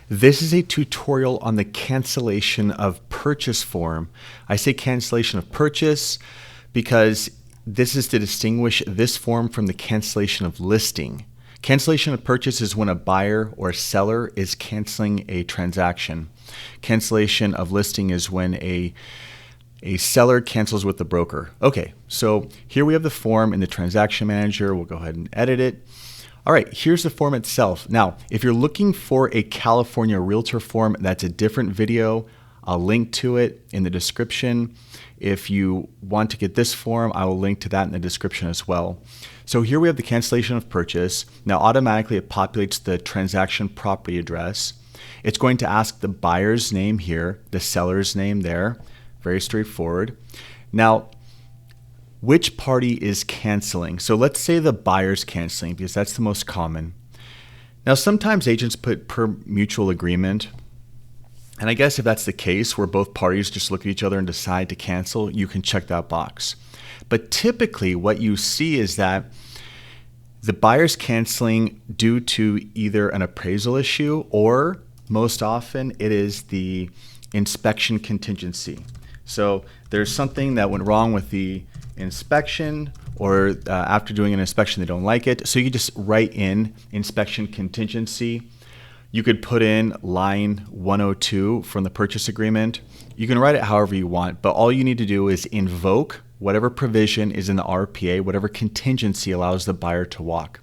This is a tutorial on the cancellation of purchase form. I say cancellation of purchase because this is to distinguish this form from the cancellation of listing. Cancellation of purchase is when a buyer or seller is canceling a transaction. Cancellation of listing is when a seller cancels with the broker. Okay, so here we have the form in the transaction manager. We'll go ahead and edit it. All right, here's the form itself. Now, if you're looking for a California Realtor form, that's a different video. I'll link to it in the description. If you want to get this form, I will link to that in the description as well. So here we have the cancellation of purchase. Now, automatically it populates the transaction property address. It's going to ask the buyer's name here, the seller's name there. Very straightforward. Now, which party is canceling? So let's say the buyer's canceling because that's the most common. Now, sometimes agents put per mutual agreement. And I guess if that's the case where both parties just look at each other and decide to cancel, you can check that box. But typically what you see is that the buyer's canceling due to either an appraisal issue or most often it is the inspection contingency. So there's something that went wrong with the inspection or after doing an inspection they don't like it. So you just write in inspection contingency. You could put in line 102 from the purchase agreement. You can write it however you want, but all you need to do is invoke whatever provision is in the RPA, whatever contingency allows the buyer to walk.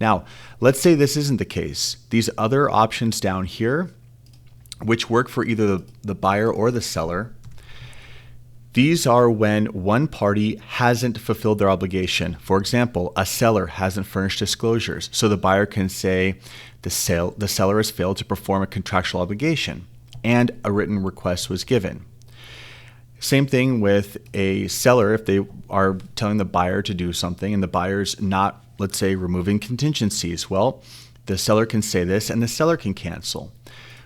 Now, let's say this isn't the case. These other options down here, which work for either the buyer or the seller, these are when one party hasn't fulfilled their obligation. For example, a seller hasn't furnished disclosures. So the buyer can say the seller has failed to perform a contractual obligation and a written request was given. Same thing with a seller if they are telling the buyer to do something and the buyer's not, let's say, removing contingencies. Well, the seller can say this and the seller can cancel.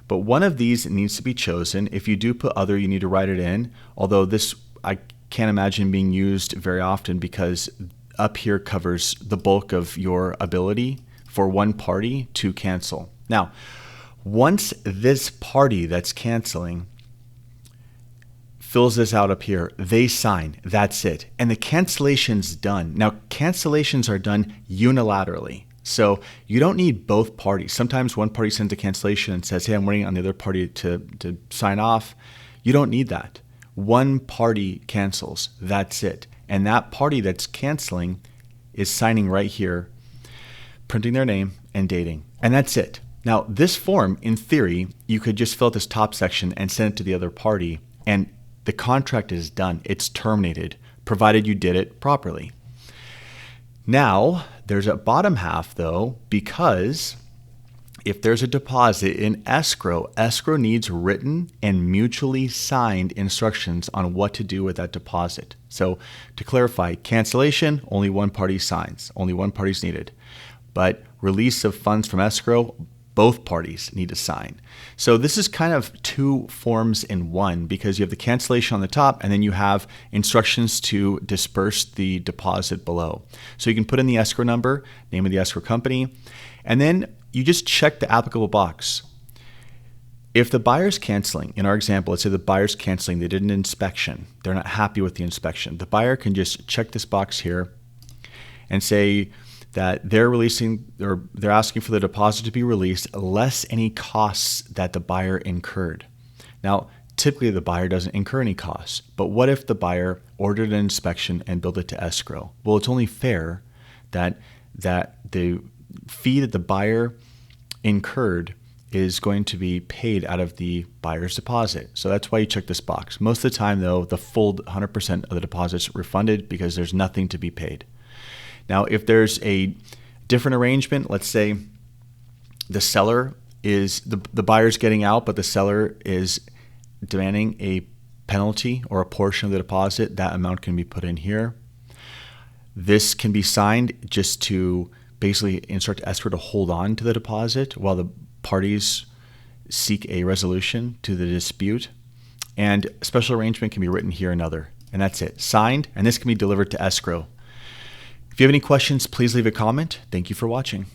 But one of these needs to be chosen. If you do put other, you need to write it in. Although this, I can't imagine being used very often because up here covers the bulk of your ability for one party to cancel. Now, once this party that's canceling fills this out up here, they sign, that's it. And the cancellation's done. Now, cancellations are done unilaterally. So you don't need both parties. Sometimes one party sends a cancellation and says, hey, I'm waiting on the other party to sign off. You don't need that. One party cancels, that's it. And that party that's canceling is signing right here, printing their name and dating. And that's it. Now, this form, in theory, you could just fill out this top section and send it to the other party. And the contract is done. It's terminated, provided you did it properly. Now, there's a bottom half though, because if there's a deposit in escrow, escrow needs written and mutually signed instructions on what to do with that deposit. So to clarify, cancellation, only one party signs, only one party is needed. But release of funds from escrow, both parties need to sign. So this is kind of two forms in one because you have the cancellation on the top and then you have instructions to disperse the deposit below. So you can put in the escrow number, name of the escrow company, and then you just check the applicable box. If the buyer's canceling, in our example, let's say the buyer's canceling, they did an inspection, they're not happy with the inspection. The buyer can just check this box here and say that they're releasing or they're asking for the deposit to be released less any costs that the buyer incurred. Now, typically the buyer doesn't incur any costs, but what if the buyer ordered an inspection and billed it to escrow? Well, it's only fair that the fee that the buyer incurred is going to be paid out of the buyer's deposit. So that's why you check this box. Most of the time though, the full 100% of the deposit is refunded because there's nothing to be paid. Now, if there's a different arrangement, let's say the seller is, the buyer's getting out, but the seller is demanding a penalty or a portion of the deposit, that amount can be put in here. This can be signed just to basically instruct escrow to hold on to the deposit while the parties seek a resolution to the dispute. And a special arrangement can be written here, another, and that's it. Signed, and this can be delivered to escrow. If you have any questions, please leave a comment. Thank you for watching.